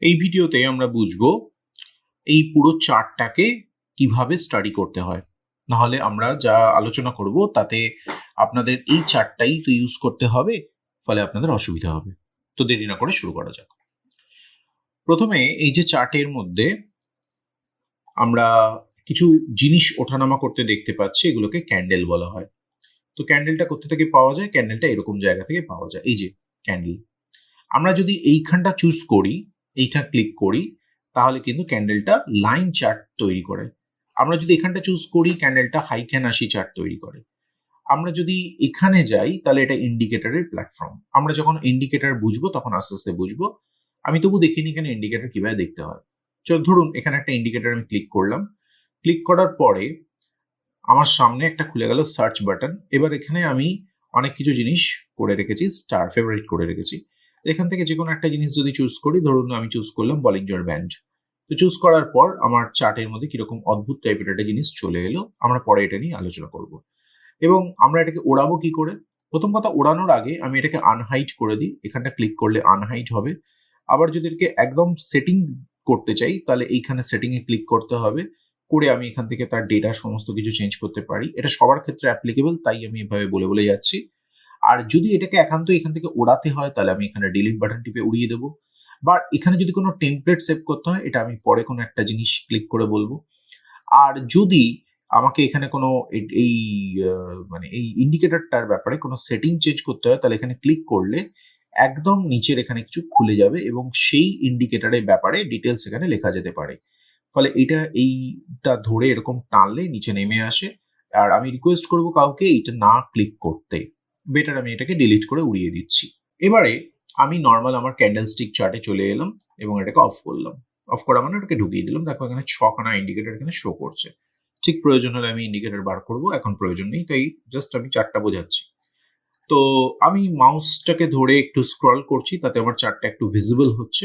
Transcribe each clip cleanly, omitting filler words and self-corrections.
এই ভিডিওতে আমরা বুঝবো এই পুরো চার্টটাকে কিভাবে স্টাডি করতে হয়। নাহলে আমরা যা আলোচনা করব তাতে আপনাদের এই চার্টটাই তো ইউজ করতে হবে, ফলে আপনাদের অসুবিধা হবে। তো দেরি না করে শুরু করা যাক। প্রথমে এই যে চার্টের মধ্যে আমরা কিছু জিনিস ওঠানামা করতে দেখতে পাচ্ছি, এগুলোকে ক্যান্ডেল বলা হয়। তো ক্যান্ডেলটা কোথা থেকে পাওয়া যায়? ক্যান্ডেলটা এরকম জায়গা থেকে পাওয়া যায়। এই যে ক্যান্ডেল, আমরা যদি এইখানটা চুজ করি, এইটা ক্লিক করি, তাহলে কিন্তু ক্যান্ডেলটা লাইন চার্ট তৈরি করে। আমরা যদি এখানটা চুজ করি, ক্যান্ডেলটা হাইক্যানাসি চার্ট তৈরি করে। আমরা যদি এখানে যাই, তাহলে এটা ইন্ডিকেটরের প্ল্যাটফর্ম। আমরা যখন ইন্ডিকেটর বুঝবো তখন আস্তে আস্তে বুঝবো। আমি তবু দেখিনি এখানে ইন্ডিকেটর কিভাবে দেখতে হয়। চল, ধরুন এখানে একটা ইন্ডিকেটর আমি ক্লিক করলাম। ক্লিক করার পরে আমার সামনে একটা খুলে গেল সার্চ বাটন। এবার এখানে আমি অনেক কিছু জিনিস করে রেখেছি, স্টার ফেভারিট করে রেখেছি। এখান থেকে যে কোনো একটা জিনিস যদি চুজ করি, ধরুন আমি চুজ করলাম বলিঞ্জার ব্যান্ড। তো চুজ করার পর আমার চার্টের মধ্যে কিরকম অদ্ভুত টাইপের একটা জিনিস চলে এলো। আমরা পরে এটা নিয়ে আলোচনা করব। এবং আমরা এটাকে ওড়াবো কি করে? প্রথম কথা, ওড়ানোর আগে আমি এটাকে আনহাইট করে দিই। এখানটা ক্লিক করলে আনহাইট হবে। আবার যদি এটাকে একদম সেটিং করতে চাই, তাহলে এইখানে সেটিং এ ক্লিক করতে হবে। করে আমি এখান থেকে তার ডেটা সমস্ত কিছু চেঞ্জ করতে পারি। এটা সবার ক্ষেত্রে অ্যাপ্লিকেবল, তাই আমি এভাবে বলে বলে যাচ্ছি। আর যদি এটাকে একান্ত এখান থেকে ওড়াতে হয়, তাহলে আমি এখানে ডিলিট বাটন টিপে উড়িয়ে দেবো। বা এখানে যদি কোনো টেমপ্লেট সেভ করতে হয়, এটা আমি পরে কোনো একটা জিনিস ক্লিক করে বলবো। আর যদি আমাকে এখানে কোনো এই মানে এই ইন্ডিকেটরটার ব্যাপারে কোনো সেটিং চেঞ্জ করতে হয়, তাহলে এখানে ক্লিক করলে একদম নিচের এখানে কিছু খুলে যাবে এবং সেই ইন্ডিকেটরের ব্যাপারে ডিটেলস এখানে লেখা যেতে পারে। ফলে এটা এইটা ধরে এরকম টানলে নিচে নেমে আসে। আর আমি রিকোয়েস্ট করব কাউকে এটা না ক্লিক করতে। বেটার আমি এটাকে ডিলিট করে উড়িয়ে দিচ্ছি। এবারে আমি নর্মাল আমার ক্যান্ডেল স্টিক চার্টে চলে এলাম এবং এটাকে অফ করলাম। অফ করা মানে ওটাকে ঢুকিয়ে দিলাম। দেখো এখানে 6খানা ইন্ডিকেটর এখানে শো করছে। ঠিক প্রয়োজন হলে আমি ইন্ডিকেটর বার করব, এখন প্রয়োজন নেই, তাই জাস্ট আমি চার্টটা বোঝাচ্ছি। তো আমি মাউসটাকে ধরে একটু স্ক্রল করছি, তাতে আমার চার্টটা একটু ভিজিবল হচ্ছে।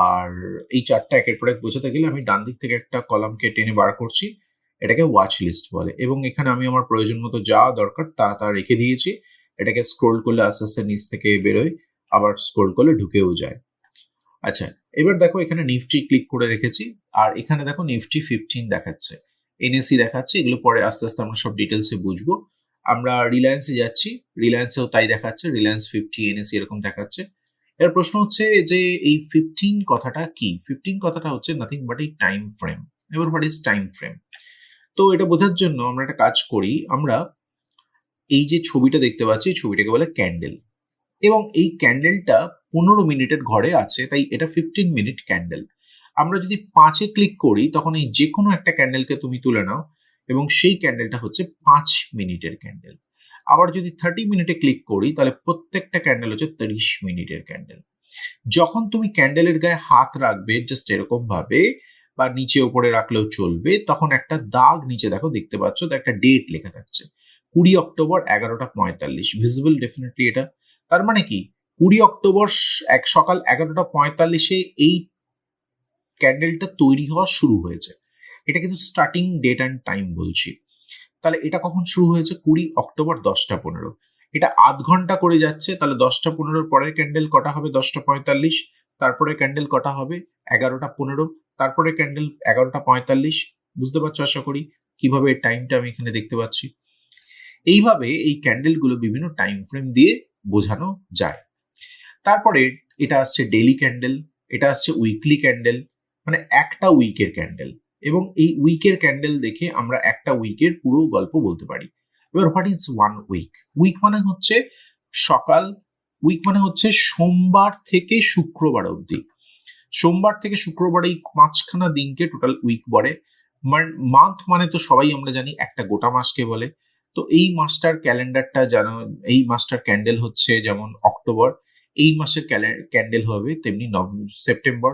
আর এই চার্টটা একের পর এক বোঝাতে গেলে আমি ডান দিক থেকে একটা কলামকে টেনে বার করছি। এটাকে ওয়াচ লিস্ট বলে। এবং এখানে আমি আমার প্রয়োজন মতো যা দরকার তা রেখে দিয়েছি। এটাকে স্ক্রোল করলে আস্তে আস্তে নিচ থেকে বেরোয়, আবার স্ক্রোল করলে ঢুকেও যায়। আচ্ছা, এবার দেখো এখানে নিফটি ক্লিক করে রেখেছি। আর এখানে দেখো নিফটি 15 দেখাচ্ছে, এনএসি দেখাচ্ছে। এগুলো পরে আস্তে আস্তে আমরা সব ডিটেলসে বুঝবো। আমরা রিলায়েন্সে যাচ্ছি, রিলায়েন্সেও তাই দেখাচ্ছে, রিলায়েন্স 50 এনএসি এরকম দেখাচ্ছে। এর প্রশ্ন হচ্ছে যে এই 15 কথাটা কি? 15 কথাটা হচ্ছে নাথিং বাট এই টাইম ফ্রেম। এবার হোয়াট ইজ টাইম ফ্রেম? তো এটা বোঝার জন্য আমরা একটা কাজ করি। আমরা এই যে ছবিটা দেখতে পাচ্ছি, ছবিটাকে বলে ক্যান্ডেল। এবং এই ক্যান্ডেলটা 15 মিনিটের ঘরে আছে, তাই এটা 15 মিনিট ক্যান্ডেল। আমরা যদি 5-এ ক্লিক করি, তখন এই যে কোনো একটা ক্যান্ডেলকে তুমি তুলে নাও এবং সেই ক্যান্ডেলটা হচ্ছে 5 মিনিটের ক্যান্ডেল। আবার যদি 30 মিনিটে ক্লিক করি, তাহলে প্রত্যেকটা ক্যান্ডেল হচ্ছে 30 মিনিটের ক্যান্ডেল। যখন তুমি ক্যান্ডেলের গায়ে হাত রাখবে জাস্ট এরকম ভাবে, বা নিচে উপরে রাখলেও চলবে, তখন একটা দাগ নিচে দেখো দেখতে পাচ্ছ, তো একটা ডেট লেখা থাকছে 20 অক্টোবর 11টা 45। ভিজিবল ডেফিনেটলি এটা। তার মানে কি 20 অক্টোবর সকাল 11টা 45-এ এই ক্যান্ডেলটা তৈরি হওয়া শুরু হয়েছে। এটা কিন্তু স্টার্টিং ডেট অ্যান্ড টাইম বলছি। তাহলে এটা কখন শুরু হয়েছে? 20 অক্টোবর 10টা 15। এটা আধ ঘন্টা করে যাচ্ছে, তাহলে 10টা 15 পরের ক্যান্ডেল কটা হবে? 10টা 45। তারপরে ক্যান্ডেল কটা হবে? 11টা 15। তারপরে ক্যান্ডেল 11টা 45। বুঝতে পারছো আশা করি কিভাবে টাইমটা আমি এখানে দেখতে পাচ্ছি। এইভাবে এই ক্যান্ডেলগুলো বিভিন্ন টাইম ফ্রেম দিয়ে বোঝানো যায়। তারপরে এটা আসছে ডেইলি ক্যান্ডেল, এটা আসছে উইকলি ক্যান্ডেল, মানে একটা উইকের ক্যান্ডেল। এবং এই উইকের ক্যান্ডেল দেখে আমরা একটা উইকের পুরো গল্প বলতে পারি। এবার what is one week? Week মানে হচ্ছে সকাল, উইক মানে হচ্ছে সোমবার থেকে শুক্রবার অবধি। সোমবার থেকে শুক্রবার এই 5খানা দিনকে টোটাল উইক বলে। মান্থ মানে তো সবাই আমরা জানি একটা গোটা মাসকে বলে। তো এই মাসটার ক্যালেন্ডারটা জানো, এই মাসটার ক্যান্ডেল হচ্ছে যেমন অক্টোবর, এই মাসের ক্যান্ডেল হবে তেমনি সেপ্টেম্বর,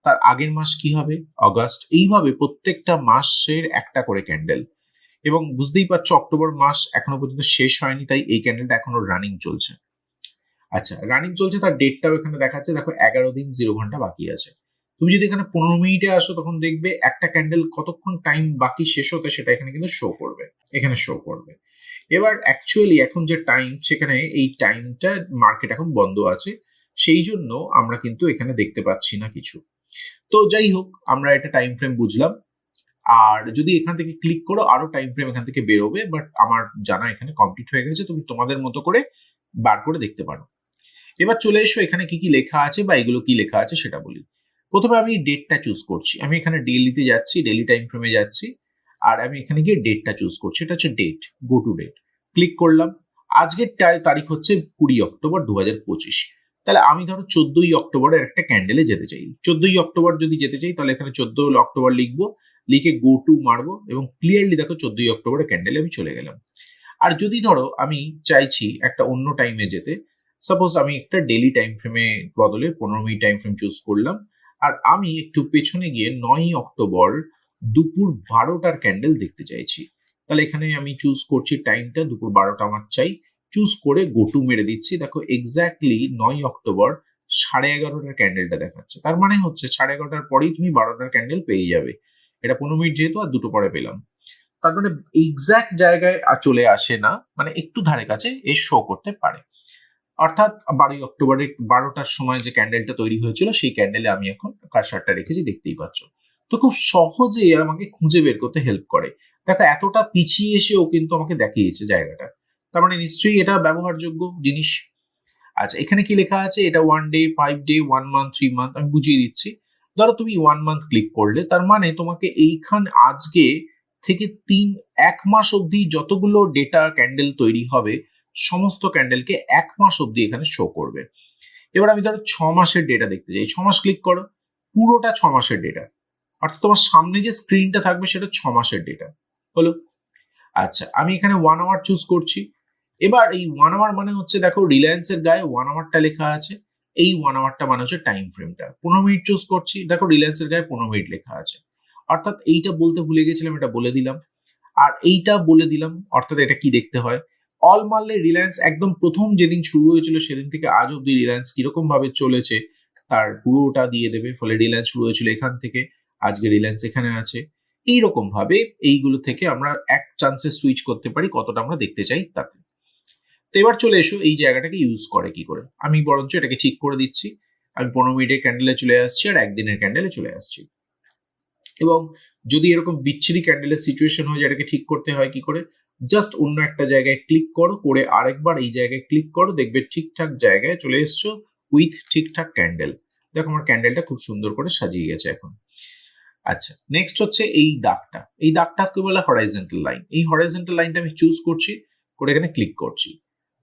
তার আগের মাস কি হবে? অগাস্ট। এইভাবে প্রত্যেকটা মাসের একটা করে ক্যান্ডেল। এবং বুঝতেই পারছো অক্টোবর মাস এখনো পর্যন্ত শেষ হয়নি, তাই এই ক্যান্ডেলটা এখনো রানিং চলছে। আচ্ছা, রানিং চলছে, তার ডেটটাও এখানে দেখাচ্ছে। দেখো 11 দিন 0 ঘন্টা বাকি আছে। তুমি যদি এখানে 15 মিনিটে আসো, তখন দেখবে একটা ক্যান্ডেল কতক্ষণ টাইম বাকি শেষ হতে, সেটা এখানে কিন্তু শো করবে, এখানে শো করবে। এবার অ্যাকচুয়ালি এখন যে টাইম, সেখানে এই টাইমটা মার্কেট এখন বন্ধ আছে, সেই জন্য আমরা কিন্তু এখানে দেখতে পাচ্ছি না কিছু। তো যাই হোক, আমরা এটা টাইম ফ্রেম বুঝলাম। আর যদি এখান থেকে ক্লিক করো আরো টাইম ফ্রেম এখান থেকে বেরোবে, বাট আমার জানা এখানে কমপ্লিট হয়ে গেছে। তুমি তোমাদের মতো করে বার করে দেখতে পারো। এবার চলে এসো এখানে কি কি লেখা আছে বা এগুলো কি লেখা আছে সেটা বলি। প্রথমে আমি ডেটটা চুজ করছি। আমি এখানে ডেইলিতে যাচ্ছি, ডেইলি টাইম ফ্রেমে যাচ্ছি, আর আমি এখানে গিয়ে ডেটটা চুজ করছি। এটা হচ্ছে date, go to date. Click করলাম। আজকের তারিখ হচ্ছে 20 অক্টোবর 2025। তাহলে আমি ধরো 14ই অক্টোবরের একটা ক্যান্ডেলে যেতে চাই। 14ই অক্টোবর যদি যেতে চাই তাহলে এখানে 14 অক্টোবর লিখবো, লিখে গো টু মারবো এবং ক্লিয়ারলি দেখো 14ই অক্টোবরের ক্যান্ডেলে আমি চলে গেলাম। আর যদি ধরো আমি চাইছি একটা অন্য টাইমে যেতে, সাপোজ আমি একটা ডেইলি টাইম ফ্রেমে বদলে 15 মিনিট টাইম ফ্রেম চুজ করলাম, আর আমি একটু পেছনে গিয়ে 9ই অক্টোবর দুপুর 12টার ক্যান্ডেল দেখতে চাইছি। তাহলে এখানে আমি চুজ করছি টাইমটা, দুপুর 12টা আমার চাই। চুজ করে গো টু মেরে দিচ্ছি। দেখো এক্স্যাক্টলি 9ই অক্টোবর 11:30টার ক্যান্ডেলটা দেখাচ্ছে। তার মানে হচ্ছে 11:30টার পরেই তুমি 12টার ক্যান্ডেল পেয়ে যাবে। এটা 15 মিনিট যেহেতু, আর দুটো পরে পেলাম। তার মানে এক্স্যাক্ট জায়গায় আর চলে আসে না, মানে একটু ধারে কাছে এ শো করতে পারে। অর্থাৎ 12ই অক্টোবরের 12টার সময় যে ক্যান্ডেলটা তৈরি হয়েছিল সেই ক্যান্ডেলে আমি এখন কারসারটা রেখেছি, দেখতেই পাচ্ছ। তো খুব সহজে আমাকে খুঁজে বের করতে হেল্প করে। দেখো এতটা পিছিয়ে এসেও কিন্তু আমাকে দেখিয়েছে জায়গাটা। তার মানে নিশ্চয়ই এটা ব্যবহারযোগ্য জিনিস। আচ্ছা, এখানে কি লেখা আছে? এটা 1 ডে, 5 ডে, 1 মান্থ, 3 মান্থ। আমি বুঝিয়ে দিচ্ছি। ধরো তুমি 1 মান্থ ক্লিক করলে, তার মানে তোমাকে এইখান আজকে থেকে 1 মাস অবধি যতগুলো ডেটা ক্যান্ডেল তৈরি হবে সমস্ত ক্যান্ডেলকে 1 মাস অবধি এখানে শো করবে। এবার আমি ধরো 6 মাসের ডেটা দেখতে চাই। 6 মাস ক্লিক করো, পুরোটা 6 মাসের ডেটা। অর্থাৎ তোমার সামনে যে স্ক্রিনটা থাকবে সেটা 6 মাসের ডেটা হলো। আচ্ছা, আমি এখানে 1 আওয়ার চুজ করছি। এবার এই 1 আওয়ার মানে হচ্ছে, দেখো রিলায়েন্সের গায়ে 1 আওয়ারটা লেখা আছে। এই 1 আওয়ারটা মানে হচ্ছে টাইম ফ্রেমটা। 15 মিনিট চুজ করছি। দেখো রিলায়েন্সের গায়ে 15 মিনিট লেখা আছে। অর্থাৎ এইটা বলতে ভুলে গেছিলাম, এটা বলে দিলাম। আর এইটা বলে দিলাম, অর্থাৎ এটা কি দেখতে হয়। অল মারলে রিলায়েন্স একদম প্রথম যেদিন শুরু হয়েছিল সেদিন থেকে আজ অব্দি রিলায়েন্স কিরকম ভাবে চলেছে তার পুরোটা দিয়ে দেবে। ফলে রিলায়েন্স শুরু হয়েছিল এখান থেকে, আজকে রিলায়েন্স এখানে আছে। এইরকম ভাবে এইগুলো থেকে আমরা এক চান্সে সুইচ করতে পারি কতটা আমরা দেখতে চাই তাতে। তো এবার চলে এসো এই জায়গাটাকে ইউজ করে কি করে। আমি বরঞ্চ এটাকে ঠিক করে দিচ্ছি। আমি 15 মিনিটের ক্যান্ডেলে চলে আসছি আর একদিনের ক্যান্ডেলে চলে আসছি। এবং যদি এরকম বিচ্ছিরি ক্যান্ডেলের সিচুয়েশন হয় যেটাকে ঠিক করতে হয় কি করে, জাস্ট অন্য একটা জায়গায় ক্লিক করো, করে আরেকবার এই জায়গায় ক্লিক করো, দেখবে ঠিকঠাক জায়গায় চলে এসছো উইথ ঠিকঠাক ক্যান্ডেল। দেখো আমার ক্যান্ডেলটা খুব সুন্দর করে সাজিয়ে গেছে এখন। আচ্ছা, নেক্সট হচ্ছে এই দাগটা। এই দাগটাকে বলে হরাইজন্টাল লাইন। এই হরাইজন্টাল লাইনটা আমি চুজ করছি, করে এখানে ক্লিক করছি।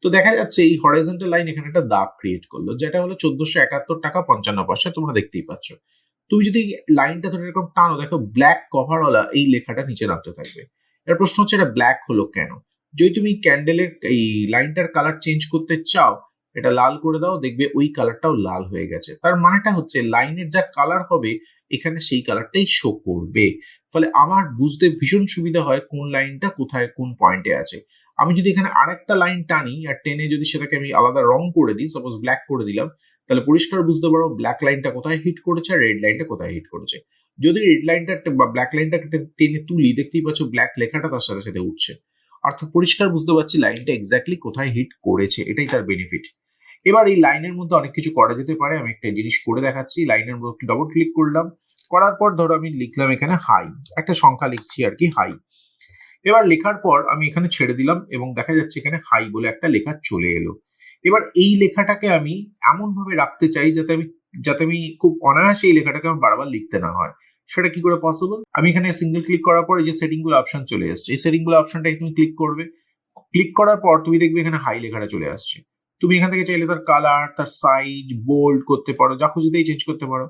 তো দেখা যাচ্ছে এই হরাইজন্টাল লাইন এখানে একটা দাগ ক্রিয়েট করলো, যেটা হলো 1471 টাকা 55 পয়সা। তোমরা দেখতেই পাচ্ছ। তুমি যদি লাইনটা ধরে এরকম টানো, দেখো ব্ল্যাক কভারওয়ালা এই লেখাটা নিচে নামতে থাকবে। এর প্রশ্ন হচ্ছে এটা ব্ল্যাক হলো কেন? যদি তুমি ক্যান্ডেলের এই লাইনটার কালার চেঞ্জ করতে চাও, এটা লাল করে দাও, দেখবে ওই কালারটাও লাল হয়ে গেছে। তার মানেটা হচ্ছে লাইনের যা কালার হবে এখানে সেই কালারটাই শো করবে। ফলে আমার বুঝতে ভীষণ সুবিধা হয় কোন লাইনটা কোথায় কোন পয়েন্টে আছে। আমি যদি এখানে আরেকটা লাইন টানি আর টেনে যদি সেটাকে আমি আলাদা রং করে দিই, সাপোজ ব্ল্যাক করে দিলাম, তাহলে পরিষ্কার বুঝতে পারো ব্ল্যাক লাইনটা কোথায় হিট করেছে আর রেড লাইনটা কোথায় হিট করেছে। যদি রেড লাইনটা বা ব্ল্যাক লাইনটা টেনে তুলি, দেখতেই পাচ্ছ ব্ল্যাক লেখাটা তার সাথে সাথে উঠছে। অর্থাৎ পরিষ্কার বুঝতে পারছি লাইনটা এক্স্যাক্টলি কোথায় হিট করেছে, এটাই তার বেনিফিট। এবার এই লাইনের মধ্যে অনেক কিছু করা যেতে পারে। আমি একটা জিনিস করে দেখাচ্ছি। লাইনের মধ্যে ডবল ক্লিক করলাম, করার পর ধরো আমি লিখলাম এখানে হাই, একটা সংখ্যা লিখছি আর কি, হাই। এবার লেখার পর আমি এখানে ছেড়ে দিলাম এবং দেখা যাচ্ছে এখানে হাই বলে একটা লেখা চলে এলো। এবার এই লেখাটাকে আমি এমন ভাবে রাখতে চাই যাতে আমি খুব অনায়াসে এই লেখাটাকে আমার বারবার লিখতে না হয়। সেটা কি করে পসিবল? আমি এখানে সিঙ্গেল ক্লিক করার পর এই যে সেটিং গুলো অপশন চলে আসছে, এই সেটিং গুলো অপশনটাকে তুমি ক্লিক করবে। ক্লিক করার পর তুমি দেখবে এখানে হাই লেখাটা চলে আসছে। তুমি এখান থেকে চাইলে তার কালার, তার সাইজ, বোল্ড করতে পারো, যা খুশিতেই চেঞ্জ করতে পারো।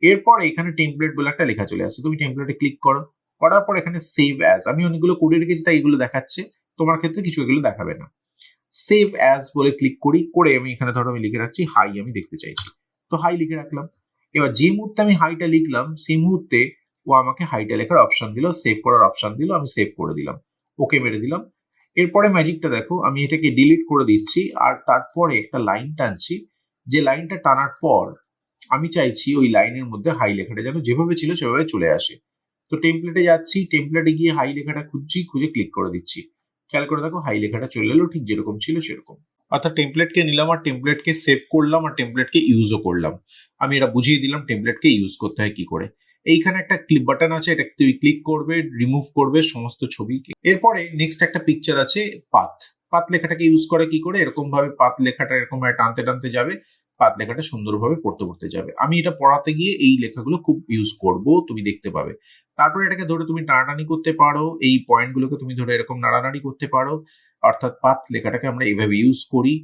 এরপর এখানে টেমপ্লেট বলে একটা লেখা চলে আসছে, তুমি টেমপ্লেটে ক্লিক করো। করার পর এখানে সেভ অ্যাজ, আমি অনেকগুলো করে রেখেছি তাই এগুলো দেখাচ্ছে, তোমার ক্ষেত্রে কিছু এগুলো দেখাবে না। সেভ অ্যাজ বলে ক্লিক করি, করে আমি এখানে ধরো আমি লিখে রাখছি হাই আমি দেখতে চাইছি। তো হাই লিখে রাখলাম। এবার যে মুহূর্তে আমি হাইটা লিখলাম সেই মুহূর্তে ও আমাকে হাইটা লেখার অপশন দিল, সেভ করার অপশন দিল, আমি সেভ করে দিলাম, ওকে মেরে দিলাম। এরপরে ম্যাজিকটা দেখো, আমি এটাকে ডিলিট করে দিচ্ছি আর তারপরে একটা লাইন টানছি। যে লাইনটা টানার পর আমি চাইছি ওই লাইনের মধ্যে হাই লেখাটা যেন যেভাবে ছিল সেভাবে চলে আসে। তো টেমপ্লেটে যাচ্ছি, টেমপ্লেটে গিয়ে হাই লেখাটা খুঁজছি, খুঁজে ক্লিক করে দিচ্ছি। খেয়াল করে দেখো হাই লেখাটা চলে এলো ঠিক যেরকম ছিল সেরকম। অর্থাৎ টেমপ্লেটকে নিলাম আর টেমপ্লেটকে সেভ করলাম আর টেমপ্লেটকে ইউজও করলাম। আমি এটা বুঝিয়ে দিলাম টেমপ্লেটকে ইউজ করতে হয় কি করে। এইখানে একটা ক্লিক বাটন আছে, এটা তুই ক্লিক করবে, রিমুভ করবে সমস্ত ছবি। এরপরে নেক্সট একটা পিকচার আছে পাথ। পাথ লেখাটাকে ইউজ করে কি করে, এরকম ভাবে পাথ লেখাটা এরকম ভাবে টানতে টানতে যাবে, পাথ লেখাটা সুন্দরভাবে পড়তে পড়তে যাবে। আমি এটা পড়াতে গিয়ে এই লেখাগুলো খুব ইউজ করব, তুমি দেখতে পাবে। তারপরে এটাকে ধরে তুমি টানাটানি করতে পারো, এই পয়েন্টগুলোকে তুমি ধরে এরকম নাড়ানাড়ি করতে পারো। অর্থাৎ পাথ লেখাটাকে আমরা এইভাবে ইউজ করি।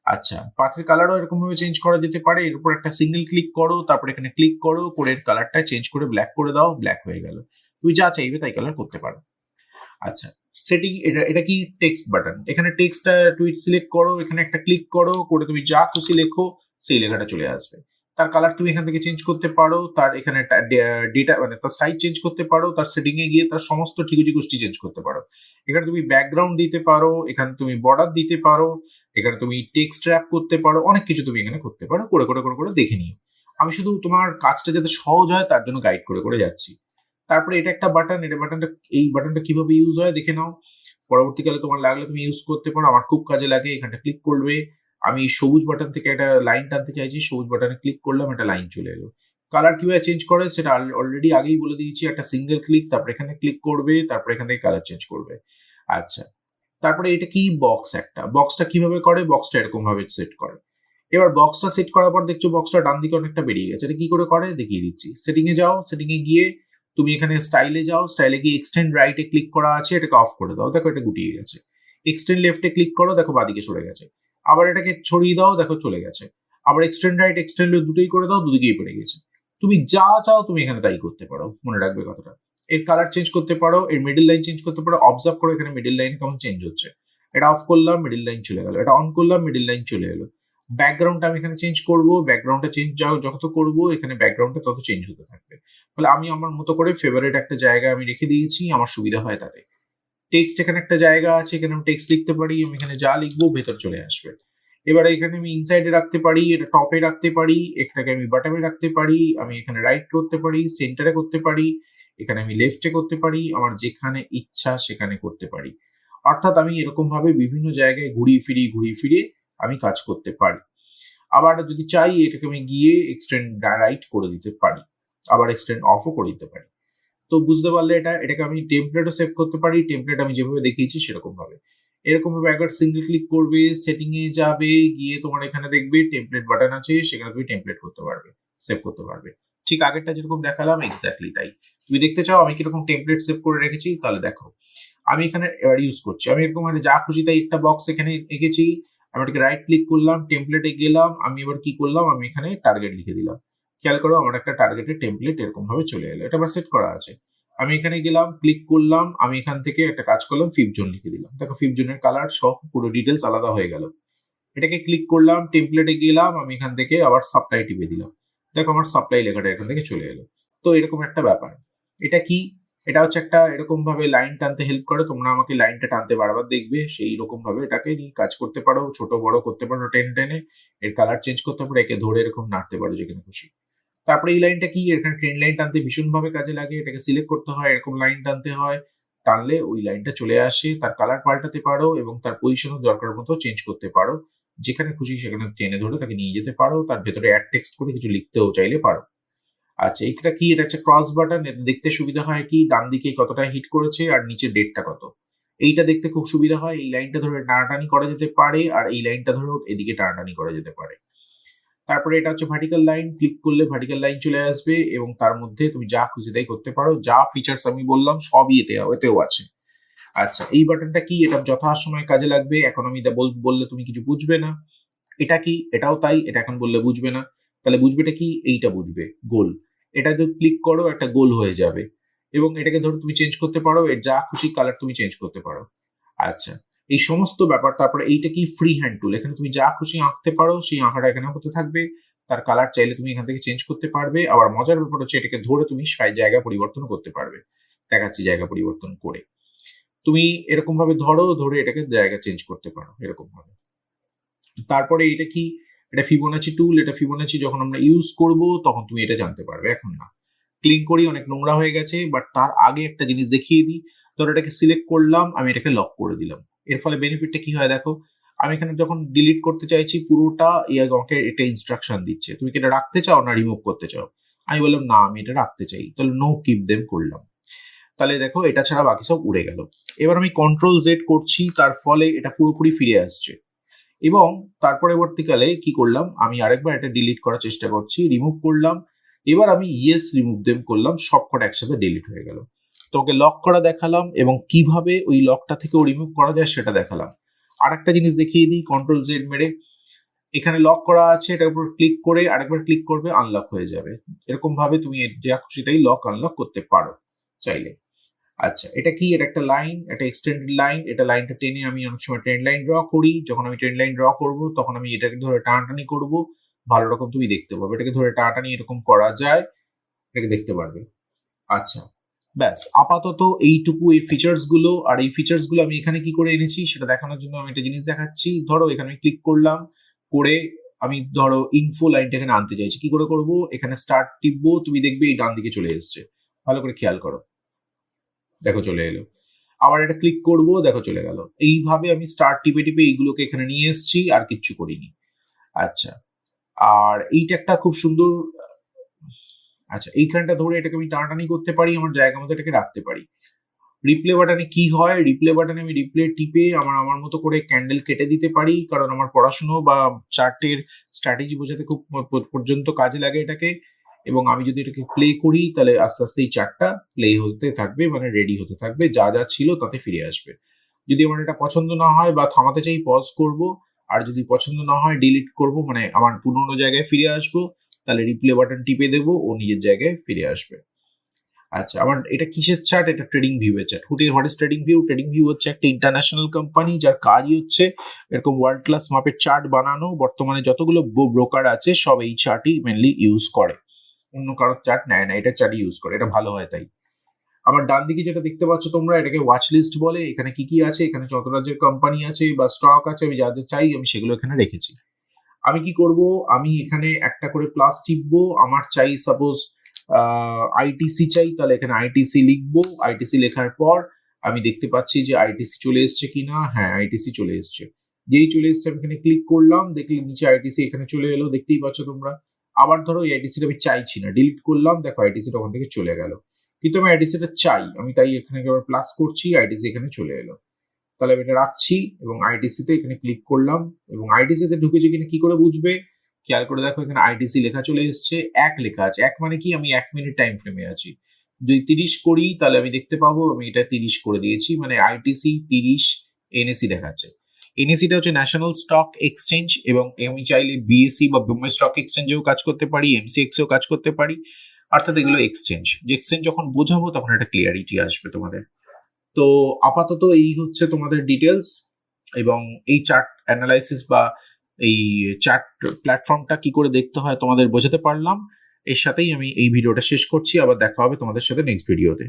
আচ্ছা, পাথের কালারও এরকম ভাবে চেঞ্জ করা যেতে পারে। এর উপর একটা সিঙ্গেল ক্লিক করো, তারপর এখানে ক্লিক করো, করে এর কালারটা চেঞ্জ করে ব্ল্যাক করে দাও, ব্ল্যাক হয়ে গেল। তুমি যা চাইবে তাই কালার করতে পারো। আচ্ছা, সেটিং, এটা কি টেক্সট বাটন। এখানে টেক্সটটা টুইট সিলেক্ট করো, এখানে একটা ক্লিক করো, করে তুমি যা খুশি লেখো সেই লেখাটা চলে আসবে। তার কালার তুমি এখান থেকে চেঞ্জ করতে পারো, তার এখানে ডেটা মানে তার সাইজ চেঞ্জ করতে পারো, তার সেটিং এ গিয়ে তার সমস্ত ঠিকুজি গোষ্ঠী চেঞ্জ করতে পারো। এখানে তুমি ব্যাকগ্রাউন্ড দিতে পারো, এখানে তুমি বর্ডার দিতে পারো, এখানে তুমি টেক্সট র্যাপ করতে পারো, অনেক কিছু তুমি এখানে করতে পারো। করে করে করে করে দেখে নিও। আমি শুধু তোমার কাজটা যাতে সহজ হয় তার জন্য গাইড করে করে যাচ্ছি। তারপরে এটা একটা বাটন, এটা বাটনটা, এই বাটনটা কিভাবে ইউজ হয় দেখে নাও। পরবর্তীকালে তোমার লাগলে তুমি ইউজ করতে পারো, আমার খুব কাজে লাগে। এখানটা ক্লিক করবে, আমি সবুজ বাটন থেকে একটা লাইন টানতে চাইছি, সবুজ বাটনে ক্লিক করলাম, একটা লাইন চলে এলো। কালার কিভাবে চেঞ্জ করে সেটা অলরেডি আগেই বলে দিয়েছি, একটা সিঙ্গেল ক্লিক, তারপর এখানে ক্লিক করবে, তারপর এখান থেকে কালার চেঞ্জ করবে। আচ্ছা, তারপরে এটা কি বক্স, একটা বক্সটা কিভাবে করে, বক্সটা এরকম ভাবে সেট করে। এবার বক্সটা সেট করার পর দেখছো বক্সটা ডান দিকে অনেকটা বেরিয়ে গেছে। এটা কি করে করে দেখিয়ে দিচ্ছি। সেটিং এ যাও, সেটিং এ গিয়ে তুমি এখানে স্টাইলে যাও, স্টাইলে গিয়ে এক্সটেন্ড রাইটে ক্লিক করা আছে, এটাকে অফ করে দাও, দেখো এটা গুটিয়ে গেছে। এক্সটেন্ড লেফটে ক্লিক করো, দেখো বাদিকে সরে গেছে। আবার এটাকে ছড়িয়ে দাও, দেখো চলে গেছে। আবার এক্সটেন্ড রাইট এক্সটেন্ড লেফট দুটোই করে দাও, দুদিকেই পেরে গেছে। তুমি যা চাও তুমি এখানে তাই করতে পারো, মনে রাখবে কথাটা। এর কালার চেঞ্জ করতে পারো, এর মিডল লাইন চেঞ্জ করতে পারো। অবজার্ভ করো এখানে মিডল লাইন কেমন চেঞ্জ হচ্ছে। এটা অফ করলাম, মিডল লাইন চলে গেল। এটা অন করলাম, মিডল লাইন চলে এলো। ব্যাকগ্রাউন্ডটা আমি এখানে চেঞ্জ করব, ব্যাকগ্রাউন্ডটা চেঞ্জ যত করব এখানে ব্যাকগ্রাউন্ডটা তত চেঞ্জ হতে থাকবে। ফলে আমি আমার মতো করে ফেভারিট একটা জায়গা আমি রেখে দিয়েছি, আমার সুবিধা হয় তাতে। টেক্সট এখানে একটা জায়গা আছে, এখানে আমি টেক্সট লিখতে পারি, আমি এখানে যা লিখবো ভেতর চলে আসবে। এবারে এখানে আমি ইনসাইডে রাখতে পারি, এটা টপে রাখতে পারি, এটাকে আমি বাটমে রাখতে পারি, আমি এখানে রাইট করতে পারি, সেন্টারে করতে পারি, এখানে আমি লেফটে করতে পারি, আমার যেখানে ইচ্ছা সেখানে করতে পারি। অর্থাৎ আমি এরকম ভাবে বিভিন্ন জায়গায় ঘুরিয়ে ফিরিয়ে আমি কাজ করতে পারি। আবার যদি চাই এটাকে আমি গিয়ে এক্সটেন্ড রাইট করে দিতে পারি, আবার এক্সটেন্ড অফও করে দিতে পারি। তো বুঝতে পারলে এটাকে আমি টেমপ্লেটও সেভ করতে পারি, টেমপ্লেট আমি যেভাবে দেখিয়েছি সেরকম ভাবে। এরকম ভাবে একবার সিঙ্গেল ক্লিক করবে, সেটিং এ যাবে, গিয়ে তোমার এখানে দেখবে টেমপ্লেট বাটন আছে, সেখানে তুমি টেমপ্লেট করতে পারবে, সেভ করতে পারবে। ঠিক আগেরটা যেরকম দেখালাম এক্স্যাক্টলি তাই। তুমি দেখতে চাও আমি কিরকম টেমপ্লেট সেভ করে রেখেছি, তাহলে দেখো আমি এখানে এবার ইউজ করছি। আমি এরকম মানে যা খুশি তাই একটা বক্স এখানে এঁকেছি, আমি এটাকে রাইট ক্লিক করলাম, টেমপ্লেটে গেলাম, আমি এবার কি করলাম, আমি এখানে টার্গেট লিখে দিলাম। খেয়াল করো আমার একটা টার্গেটের টেমপ্লেট এরকম ভাবে চলে এলো, এটা আবার সেট করা আছে। আমি এখানে গেলাম, ক্লিক করলাম, আমি এখান থেকে একটা কাজ করলাম, ফিফথ জোন লিখে দিলাম, দেখো ফিফথ জোনের কালার সব পুরো ডিটেলস আলাদা হয়ে গেল। এটাকে ক্লিক করলাম, টেমপ্লেটে গেলাম, আমি এখান থেকে আবার সাপ্লাই টিপে দিলাম, দেখো আমার সাপ্লাই লেখাটা এখান থেকে চলে এলো। তো এরকম একটা ব্যাপার। এটা কি, এটা হচ্ছে একটা এরকম ভাবে লাইন টানতে হেল্প করে, তোমরা আমাকে লাইনটা টানতে বারবার দেখবে, সেই রকম ভাবে এটাকে নিয়ে কাজ করতে পারো, ছোট বড় করতে পারো টেনে টেনে, এর কালার চেঞ্জ করতে পারো, একে ধরে এরকম নাড়তে পারো যেখানে খুশি। তারপরে এই লাইনটা কি, এখানে ট্রেন লাইন টানতে ভীষণ ভাবে কাজে লাগে, এটাকে সিলেক্ট করতে হয়, এরকম লাইন টানতে হয়, টানলে ওই লাইনটা চলে আসে, তার কালার পাল্টাতে পারো এবং তার পজিশনও দরকার মতো চেঞ্জ করতে পারো, যেখানে খুশি সেখানে টেনে ধরে তাকে নিয়ে যেতে পারো, তার ভেতরে অ্যাড টেক্সট করে কিছু লিখতেও চাইলে পারো। আচ্ছা, এটা কি, এটা হচ্ছে ক্রস বাটন, দেখতে সুবিধা হয় কি ডান দিকে কতটা হিট করেছে আর নিচে ডেটটা কত, এইটা দেখতে খুব সুবিধা হয়। এই লাইনটা ধরে টানাটানি করা যেতে পারে, আর এই লাইনটা ধরে এদিকে টানাটানি করা যেতে পারে। তারপরে এটা হচ্ছে ভার্টিক্যাল লাইন, ক্লিক করলে ভার্টিক্যাল লাইন চলে আসবে এবং তার মধ্যে তুমি যা খুশি তাই করতে পারো, যা ফিচার্স আমি বললাম সবই এতেও আছে। আচ্ছা, এই বাটনটা কি, এটা যথাসময়ে কাজে লাগবে, এখন আমি বললে তুমি কিছু বুঝবে না। এটা কি, এটাও তাই, এটা এখন বললে বুঝবে না, তাহলে বুঝবেটা কি, এইটা বুঝবে, গোল। এটা যদি ক্লিক করো একটা গোল হয়ে যাবে এবং এটাকে ধরো তুমি চেঞ্জ করতে পারো, এর যা খুশি কালার তুমি চেঞ্জ করতে পারো। আচ্ছা, এই সমস্ত ব্যাপার। তারপরে এইটা কি, ফ্রি হ্যান্ড টুল, এখানে তুমি যা খুশি আঁকতে পারো, সেই আঁকাটা এখানে হতে থাকবে, তার কালার চাইলে তুমি এখান থেকে চেঞ্জ করতে পারবে। আবার মজার ব্যাপার হচ্ছে এটাকে ধরে তুমি জায়গা পরিবর্তন করতে পারবে, দেখাচ্ছি জায়গা পরিবর্তন করে। তুমি এরকম ভাবে ধরে এটাকে জায়গা চেঞ্জ করতে পারো এরকম ভাবে। তারপরে এটা কি, এটা ফিবোনাচি টুল, এটা ফিবোনাচি যখন আমরা ইউজ করব তখন তুমি এটা জানতে পারবে, এখন না। ক্লিন করি, অনেক নোংরা হয়ে গেছে, বাট তার আগে একটা জিনিস দেখিয়ে দিই। ধরো এটাকে সিলেক্ট করলাম, আমি এটাকে লক করে দিলাম, এর ফলে বেনিফিটটা কি হয় দেখো, আমি এখানে যখন ডিলিট করতে চাইছি পুরোটা আমাকে এটা ইনস্ট্রাকশন দিচ্ছে, তুমি কি এটা রাখতে চাও না রিমুভ করতে চাও। আমি বললাম না, আমি এটা রাখতে চাই, তাহলে নো কিপ দেম করলাম। তাহলে দেখো এটা ছাড়া বাকি সব উড়ে গেল। এবার আমি কন্ট্রোল জেড করছি, তার ফলে এটা পুরোপুরি ফিরে আসছে। এবং তার পরবর্তীকালে কি করলাম, আমি আরেকবার এটা ডিলিট করার চেষ্টা করছি, রিমুভ করলাম। এবার আমি ইয়েস রিমুভ দেম করলাম, সবকটা একসাথে ডিলিট হয়ে গেল। তোমাকে লক করা দেখালাম এবং কিভাবে ওই লকটা থেকেও রিমুভ করা যায় সেটা দেখালাম। আর একটা জিনিস দেখিয়ে দিই, কন্ট্রোল জেড মেরে এখানে লক করা আছে, এটার উপর ক্লিক করে আরেকবার ক্লিক করবে, আনলক হয়ে যাবে। এরকম ভাবে তুমি যা খুশি তাই লক আনলক করতে পারো চাইলে। আচ্ছা, এটা কি? এটা একটা লাইন, এটা এক্সটেন্ডেড লাইন। এটা লাইনটা টেনে আমি অনেক সময় ট্রেন লাইন ড্র করি। যখন আমি ট্রেন লাইন ড্র করব তখন আমি এটাকে ধরে টানাটানি করব, ভালো রকম তুমি দেখতে পাবে। এটাকে ধরে টানাটানি এরকম করা যায়, এটাকে দেখতে পারবে। আচ্ছা, ব্যাস আপাতত এইটুকু এই ফিচার্স গুলো। আর এই ফিচার্স গুলো আমি এখানে কি করে এনেছি সেটা দেখানোর জন্য আমি একটা জিনিস দেখাচ্ছি। ধরো এখানে আমি ক্লিক করলাম, করে আমি ধরো ইনফো লাইনটা এখানে আনতে চাইছি। কি করে করব? এখানে স্টার্ট টিপবো, তুমি দেখবে এই ডান দিকে চলে এসছে। ভালো করে খেয়াল করো, দেখো চলে এলো। আবার এটা ক্লিক করব, দেখো চলে গেল। এইভাবে আমি স্টার্ট টিপে টিপে এইগুলোকে এখানে নিয়ে এসেছি, আর কিচ্ছু করিনি। আচ্ছা, আর এইটা একটা খুব সুন্দর। আচ্ছা, এইখানটা ধরে এটাকে আমি টানাটানি করতে পারি, আমার জায়গা মতো এটাকে রাখতে পারি। রিপ্লে বাটনে কি হয়? রিপ্লে বাটনে আমি রিপ্লে টিপে আমার মতো করে ক্যান্ডেল কেটে দিতে পারি, কারণ আমার পড়াশুনো বা চার্টের স্ট্র্যাটেজি বোঝাতে খুব পর্যন্ত কাজে লাগে এটাকে। এবং আমি যদি এটাকে প্লে করি তাহলে আস্তে আস্তে এই চার্টটা প্লে হতে থাকবে, মানে রেডি হতে থাকবে, যা যা ছিল তাতে ফিরে আসবে। যদি আমার এটা পছন্দ না হয় বা থামাতে চাই, পজ করব। আর যদি পছন্দ না হয় ডিলিট করব, মানে আমার পুরোনো জায়গায় ফিরে আসবো। তাহলে রিপ্লে বাটন টিপে দেবো, ও নিজের জায়গায় ফিরে আসবে। আচ্ছা, আমার এটা কিসের চার্ট? এটা ট্রেডিং ভিউ এর chart. What is trading view? Trading view হচ্ছে একটা ইন্টারন্যাশনাল কোম্পানি, যার কাজই হচ্ছে এরকম ওয়ার্ল্ড ক্লাস মাপের চার্ট বানানো। বর্তমানে যতগুলো ব্রোকার আছে সব এই চার্টই মেনলি ইউজ করে, অন্য কারোর চার্ট নেয় না, এটা চার্ট ইউজ করে, এটা ভালো হয় তাই। আমার ডান দিকে যেটা দেখতে পাচ্ছ তোমরা, এটাকে ওয়াচ লিস্ট বলে। এখানে কি কি আছে? এখানে যত রাজ্যের কোম্পানি আছে বা স্টক আছে, আমি যা যা চাই আমি সেগুলো এখানে রেখেছি। আমি কি করব, আমি এখানে একটা করে প্লাস টিপবো। আমার চাই সাপোজ আইটিসি চাই, তাহলে এখানে আইটিসি লিখবো। আইটিসি লেখার পর আমি দেখতে পাচ্ছি যে আইটিসি চলে এসছে কিনা। হ্যাঁ, আইটিসি চলে এসছে। যেই চলে এসছে আমি এখানে ক্লিক করলাম, দেখলে নিচে আইটিসি এখানে চলে এলো, দেখতেই পাচ্ছ তোমরা। আবার ধরো এই আইটিসিটা আমি চাইছি না, ডিলিট করলাম, দেখো আইটিসিটা ওখান থেকে চলে গেল। কিন্তু আমি আইটিসিটা চাই, আমি তাই এখানে প্লাস করছি, আইটিসি এখানে চলে এলো। তাহলে আমি এটা রাখছি এবং আইটিসিতে এখানে ক্লিক করলাম। এবং আইটিসিতে ঢুকেছে কিনা কি করে বুঝবে? খেয়াল করে দেখো, এখানে আইটিসি লেখা চলে এসছে, এক লেখা আছে। এক মানে কি? আমি 1 মিনিট টাইম ফ্রেমে আছি। যদি 30 করি তাহলে আমি দেখতে পাবো আমি এটা 30 করে দিয়েছি, মানে আইটিসি 30 এনএসি দেখাচ্ছে। এনএসিটা হচ্ছে ন্যাশনাল স্টক এক্সচেঞ্জ, এবং আমি চাইলে বিএসসি বা বোম্বে স্টক এক্সচেঞ্জেও কাজ করতে পারি, এমসিএক্স এও কাজ করতে পারি। অর্থাৎ এগুলো এক্সচেঞ্জ। যে এক্সচেঞ্জ যখন বোঝাবো তখন একটা ক্লিয়ারিটি আসবে তোমাদের। তো আপাতত এই হচ্ছে তোমাদের ডিটেলস, এবং এই চার্ট অ্যানালাইসিস বা এই চার্ট প্ল্যাটফর্মটা কি করে দেখতে হয় তোমাদের বোঝাতে পারলাম। এর সাথেই আমি এই ভিডিওটা শেষ করছি। আবার দেখা হবে তোমাদের সাথে নেক্সট ভিডিওতে।